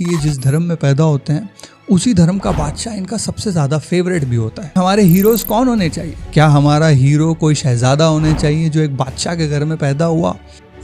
ये जिस धर्म में पैदा होते हैं उसी धर्म का बादशाह इनका सबसे ज़्यादा फेवरेट भी होता है। हमारे हीरोज़ कौन होने चाहिए? क्या हमारा हीरो कोई शहज़ादा होने चाहिए जो एक बादशाह के घर में पैदा हुआ?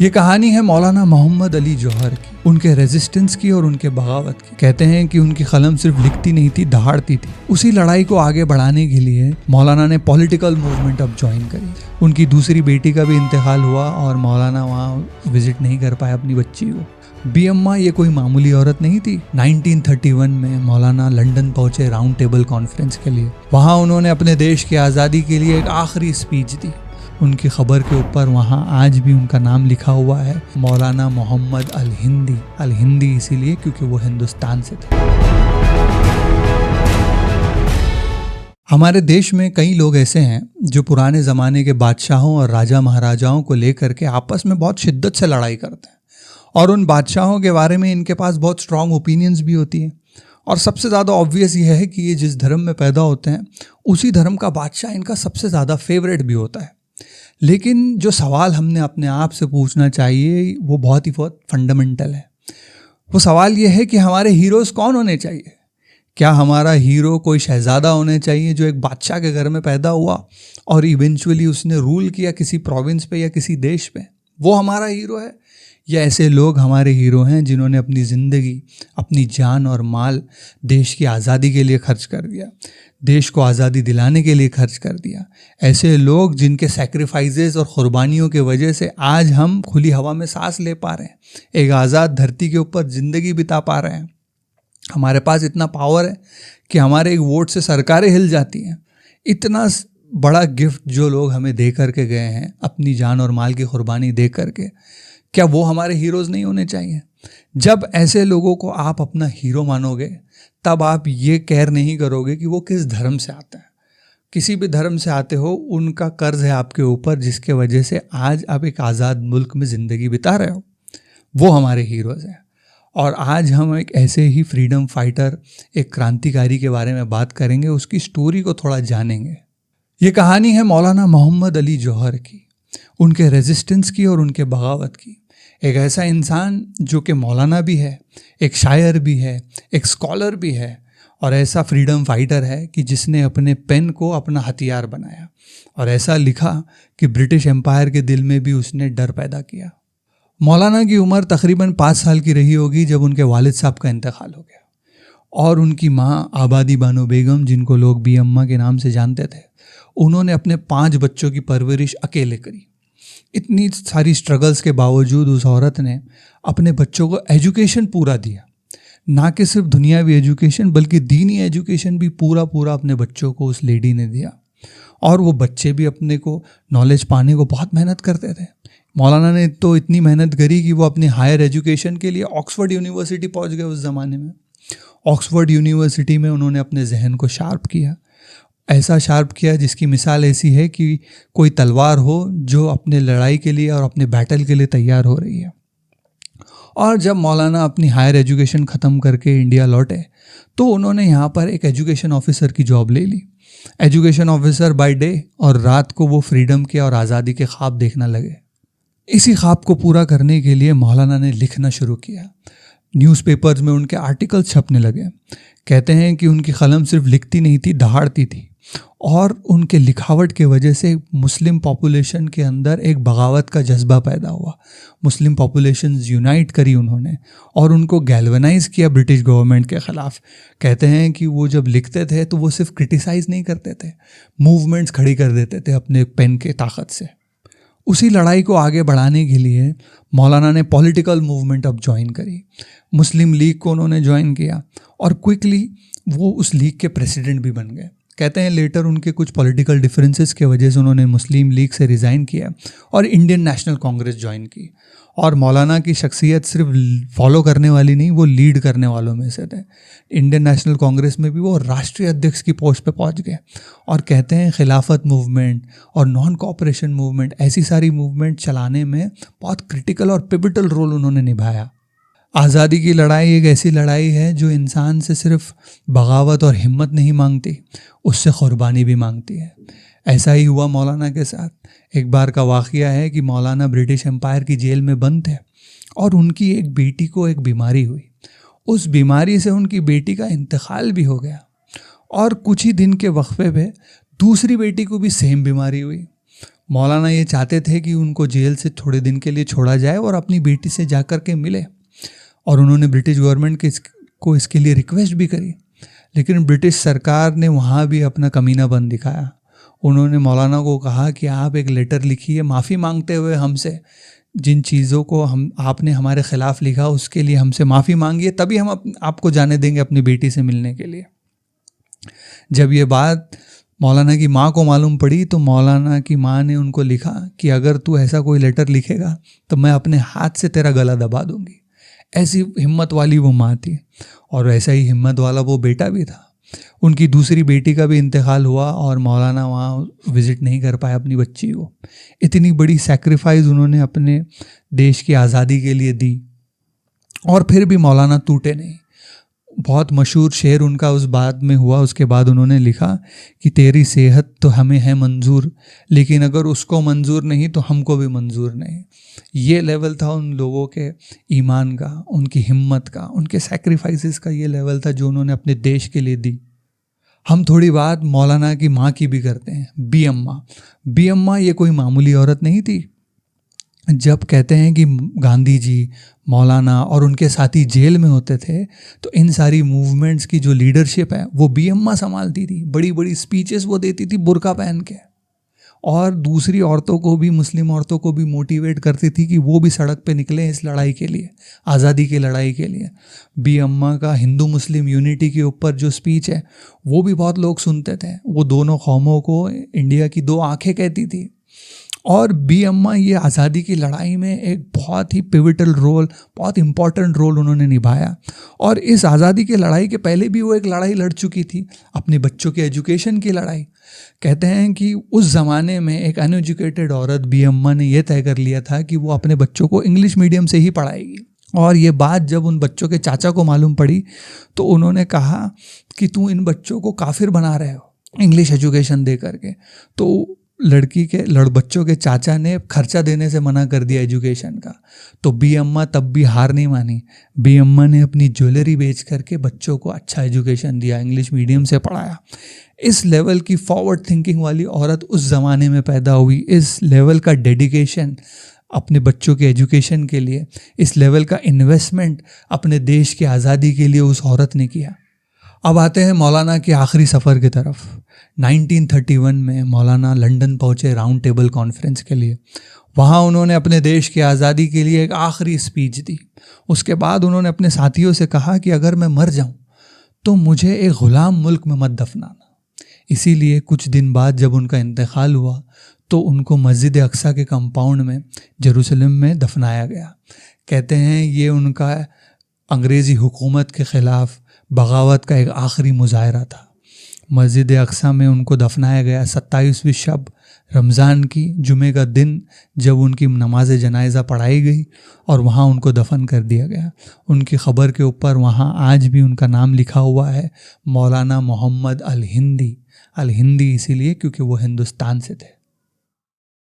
ये कहानी है मौलाना मोहम्मद अली जौहर की, उनके रेजिस्टेंस की और उनके बगावत की। कहते हैं कि उनकी कलम सिर्फ लिखती नहीं थी, दहाड़ती थी। उसी लड़ाई को आगे बढ़ाने के लिए मौलाना ने पॉलिटिकल मूवमेंट अब ज्वाइन करी। उनकी दूसरी बेटी का भी इंतकाल हुआ और मौलाना वहाँ विजिट नहीं कर पाए अपनी बच्ची को। बी अम्मा ये कोई मामूली औरत नहीं थी। 1931 में मौलाना लंदन पहुंचे राउंड टेबल कॉन्फ्रेंस के लिए। वहाँ उन्होंने अपने देश की आज़ादी के लिए एक आखिरी स्पीच दी। उनकी खबर के ऊपर वहाँ आज भी उनका नाम लिखा हुआ है, मौलाना मोहम्मद अल हिंदी। अल हिंदी इसीलिए क्योंकि वो हिंदुस्तान से थे। हमारे देश में कई लोग ऐसे हैं जो पुराने ज़माने के बादशाहों और राजा महाराजाओं को लेकर के आपस में बहुत शिद्दत से लड़ाई करते हैं और उन बादशाहों के बारे में इनके पास बहुत स्ट्रॉन्ग ओपिनियंस भी होती हैं। और सबसे ज़्यादा ऑब्वियस ये है कि ये जिस धर्म में पैदा होते हैं उसी धर्म का बादशाह इनका सबसे ज़्यादा फेवरेट भी होता है। लेकिन जो सवाल हमने अपने आप से पूछना चाहिए वो बहुत फंडामेंटल है। वो सवाल ये है कि हमारे हीरोज़ कौन होने चाहिए? क्या हमारा हीरो कोई शहज़ादा होने चाहिए जो एक बादशाह के घर में पैदा हुआ और इवेंचुअली उसने रूल किया किसी प्रोविंस पे या किसी देश पे? वो हमारा हीरो है? या ऐसे लोग हमारे हीरो हैं जिन्होंने अपनी ज़िंदगी, अपनी जान और माल देश की आज़ादी के लिए खर्च कर दिया, देश को आज़ादी दिलाने के लिए खर्च कर दिया? ऐसे लोग जिनके सैक्रिफाइसेस और क़ुरबानियों के वजह से आज हम खुली हवा में सांस ले पा रहे हैं, एक आज़ाद धरती के ऊपर ज़िंदगी बिता पा रहे हैं। हमारे पास इतना पावर है कि हमारे एक वोट से सरकारें हिल जाती हैं। इतना बड़ा गिफ्ट जो लोग हमें दे करके गए हैं, अपनी जान और माल की कुर्बानी दे करके, क्या वो हमारे हीरोज़ नहीं होने चाहिए? जब ऐसे लोगों को आप अपना हीरो मानोगे तब आप ये केयर नहीं करोगे कि वो किस धर्म से आते हैं। किसी भी धर्म से आते हो, उनका कर्ज है आपके ऊपर जिसके वजह से आज आप एक आज़ाद मुल्क में ज़िंदगी बिता रहे हो। वो हमारे हीरोज़ हैं। और आज हम एक ऐसे ही फ्रीडम फाइटर, एक क्रांतिकारी के बारे में बात करेंगे, उसकी स्टोरी को थोड़ा जानेंगे। ये कहानी है मौलाना मोहम्मद अली जौहर की, उनके रेजिस्टेंस की और उनके बगावत की। एक ऐसा इंसान जो कि मौलाना भी है, एक शायर भी है, एक स्कॉलर भी है और ऐसा फ्रीडम फाइटर है कि जिसने अपने पेन को अपना हथियार बनाया और ऐसा लिखा कि ब्रिटिश एम्पायर के दिल में भी उसने डर पैदा किया। मौलाना की उम्र तकरीबन 5 साल की रही होगी जब उनके वालिद साहब का इंतकाल हो गया और उनकी माँ आबादी बानो बेगम, जिनको लोग बी अम्मा के नाम से जानते थे, उन्होंने अपने 5 बच्चों की परवरिश अकेले करी। इतनी सारी स्ट्रगल्स के बावजूद उस औरत ने अपने बच्चों को एजुकेशन पूरा दिया, ना कि सिर्फ दुनियावी एजुकेशन बल्कि दीनी एजुकेशन भी पूरा अपने बच्चों को उस लेडी ने दिया। और वो बच्चे भी अपने को नॉलेज पाने को बहुत मेहनत करते थे। मौलाना ने तो इतनी मेहनत करी कि वो अपनी हायर एजुकेशन के लिए ऑक्सफोर्ड यूनिवर्सिटी पहुंच गए। उस ज़माने में ऑक्सफोर्ड यूनिवर्सिटी में उन्होंने अपने जहन को शार्प किया, ऐसा शार्प किया जिसकी मिसाल ऐसी है कि कोई तलवार हो जो अपने लड़ाई के लिए और अपने बैटल के लिए तैयार हो रही है। और जब मौलाना अपनी हायर एजुकेशन ख़त्म करके इंडिया लौटे तो उन्होंने यहाँ पर एक एजुकेशन ऑफिसर की जॉब ले ली। एजुकेशन ऑफिसर बाय डे, और रात को वो फ्रीडम के और आज़ादी के ख्वाब देखने लगे। इसी ख्वाब को पूरा करने के लिए मौलाना ने लिखना शुरू किया। न्यूज़पेपर्स में उनके आर्टिकल्स छपने लगे। कहते हैं कि उनकी कलम सिर्फ लिखती नहीं थी, दहाड़ती थी। और उनके लिखावट के वजह से मुस्लिम पॉपुलेशन के अंदर एक बगावत का जज्बा पैदा हुआ। मुस्लिम पॉपुलेशन यूनाइट करी उन्होंने और उनको गैल्वनाइज किया ब्रिटिश गवर्नमेंट के ख़िलाफ़। कहते हैं कि वो जब लिखते थे तो वो सिर्फ क्रिटिसाइज़ नहीं करते थे, मूवमेंट्स खड़ी कर देते थे अपने पेन के ताकत से। उसी लड़ाई को आगे बढ़ाने के लिए मौलाना ने पॉलिटिकल मूवमेंट अब ज्वाइन करी। मुस्लिम लीग को उन्होंने ज्वाइन किया और क्विकली वो उस लीग के प्रेसिडेंट भी बन गए। कहते हैं लेटर उनके कुछ पॉलिटिकल डिफरेंसेस के वजह से उन्होंने मुस्लिम लीग से रिज़ाइन किया और इंडियन नेशनल कांग्रेस ज्वाइन की। और मौलाना की शख्सियत सिर्फ फॉलो करने वाली नहीं, वो लीड करने वालों में से थे। इंडियन नेशनल कांग्रेस में भी वो राष्ट्रीय अध्यक्ष की पोस्ट पे पहुंच गए। और कहते हैं खिलाफत मूवमेंट और नॉन कोऑपरेशन मूवमेंट, ऐसी सारी मूवमेंट चलाने में बहुत क्रिटिकल और पिवटल रोल उन्होंने निभाया। आज़ादी की लड़ाई एक ऐसी लड़ाई है जो इंसान से सिर्फ बगावत और हिम्मत नहीं मांगती, उससे क़ुरबानी भी मांगती है। ऐसा ही हुआ मौलाना के साथ। एक बार का वाक़या है कि मौलाना ब्रिटिश एम्पायर की जेल में बंद थे और उनकी एक बेटी को एक बीमारी हुई। उस बीमारी से उनकी बेटी का इंतकाल भी हो गया और कुछ ही दिन के वक्फे पे दूसरी बेटी को भी सेम बीमारी हुई। मौलाना ये चाहते थे कि उनको जेल से थोड़े दिन के लिए छोड़ा जाए और अपनी बेटी से जाकर के मिले, और उन्होंने ब्रिटिश गवर्नमेंट को इसके लिए रिक्वेस्ट भी करी, लेकिन ब्रिटिश सरकार ने वहाँ भी अपना कमीनापन दिखाया। उन्होंने मौलाना को कहा कि आप एक लेटर लिखिए माफ़ी मांगते हुए हमसे, जिन चीज़ों को आपने हमारे ख़िलाफ़ लिखा उसके लिए हमसे माफ़ी मांगिए, तभी हम आपको जाने देंगे अपनी बेटी से मिलने के लिए। जब ये बात मौलाना की माँ को मालूम पड़ी तो मौलाना की माँ ने उनको लिखा कि अगर तू ऐसा कोई लेटर लिखेगा तो मैं अपने हाथ से तेरा गला दबा दूंगी। ऐसी हिम्मत वाली वो माँ थी, और ऐसा ही हिम्मत वाला वो बेटा भी था। उनकी दूसरी बेटी का भी इंतकाल हुआ और मौलाना वहाँ विज़िट नहीं कर पाए अपनी बच्ची को। इतनी बड़ी सैक्रिफाइस उन्होंने अपने देश की आज़ादी के लिए दी, और फिर भी मौलाना टूटे नहीं। बहुत मशहूर शेर उनका उस बाद में हुआ, उसके बाद उन्होंने लिखा कि तेरी सेहत तो हमें है मंजूर, लेकिन अगर उसको मंजूर नहीं तो हमको भी मंजूर नहीं। ये लेवल था उन लोगों के ईमान का, उनकी हिम्मत का, उनके सैक्रिफाइसेस का। ये लेवल था जो उन्होंने अपने देश के लिए दी। हम थोड़ी बात मौलाना की माँ की भी करते हैं, बी अम्मा। बी अम्मा ये कोई मामूली औरत नहीं थी। जब कहते हैं कि गांधी जी, मौलाना और उनके साथी जेल में होते थे तो इन सारी मूवमेंट्स की जो लीडरशिप है वो बी अम्मा संभालती थी। बड़ी बड़ी स्पीचेस वो देती थी बुर्का पहन के, और दूसरी औरतों को भी, मुस्लिम औरतों को भी मोटिवेट करती थी कि वो भी सड़क पे निकले इस लड़ाई के लिए, आज़ादी की लड़ाई के लिए। बी अम्मा का हिंदू मुस्लिम यूनिटी के ऊपर जो स्पीच है वो भी बहुत लोग सुनते थे। वो दोनों कौमों को इंडिया की दो आंखें कहती थी। और बी अम्मा ये आज़ादी की लड़ाई में एक बहुत ही पिविटल रोल, बहुत इम्पॉर्टेंट रोल उन्होंने निभाया। और इस आज़ादी की लड़ाई के पहले भी वो एक लड़ाई लड़ चुकी थी, अपने बच्चों के एजुकेशन की लड़ाई। कहते हैं कि उस ज़माने में एक अनएजुकेटेड औरत बी अम्मा ने यह तय कर लिया था कि वो अपने बच्चों को इंग्लिश मीडियम से ही पढ़ाएगी। और ये बात जब उन बच्चों के चाचा को मालूम पड़ी तो उन्होंने कहा कि तू इन बच्चों को काफिर बना रहे हो इंग्लिश एजुकेशन दे करके। तो बच्चों के चाचा ने खर्चा देने से मना कर दिया एजुकेशन का। तो बी अम्मा तब भी हार नहीं मानी। बी अम्मा ने अपनी ज्वेलरी बेच करके बच्चों को अच्छा एजुकेशन दिया, इंग्लिश मीडियम से पढ़ाया। इस लेवल की फॉरवर्ड थिंकिंग वाली औरत उस ज़माने में पैदा हुई। इस लेवल का डेडिकेशन अपने बच्चों के एजुकेशन के लिए, इस लेवल का इन्वेस्टमेंट अपने देश की आज़ादी के लिए उस औरत ने किया। अब आते हैं मौलाना के आखिरी सफ़र की तरफ। 1931 में मौलाना लंदन पहुँचे राउंड टेबल कॉन्फ्रेंस के लिए। वहाँ उन्होंने अपने देश की आज़ादी के लिए एक आखिरी स्पीच दी। उसके बाद उन्होंने अपने साथियों से कहा कि अगर मैं मर जाऊँ तो मुझे एक ग़ुलाम मुल्क में मत दफनाना। इसीलिए कुछ दिन बाद जब उनका इंतकाल हुआ तो उनको मस्जिद अक्सा के कंपाउंड में जेरूसलम में दफनाया गया। कहते हैं ये उनका अंग्रेज़ी हुकूमत के ख़िलाफ़ बगावत का एक आखिरी मुजाहरा था। मस्जिद अक्सा में उनको दफनाया गया। 27वीं शब रमज़ान की जुमे का दिन जब उनकी नमाज जनाज़ा पढ़ाई गई और वहाँ उनको दफन कर दिया गया। उनकी ख़बर के ऊपर वहाँ आज भी उनका नाम लिखा हुआ है, मौलाना मोहम्मद अल हिंदी। अल हिंदी इसीलिए क्योंकि वो हिंदुस्तान से थे।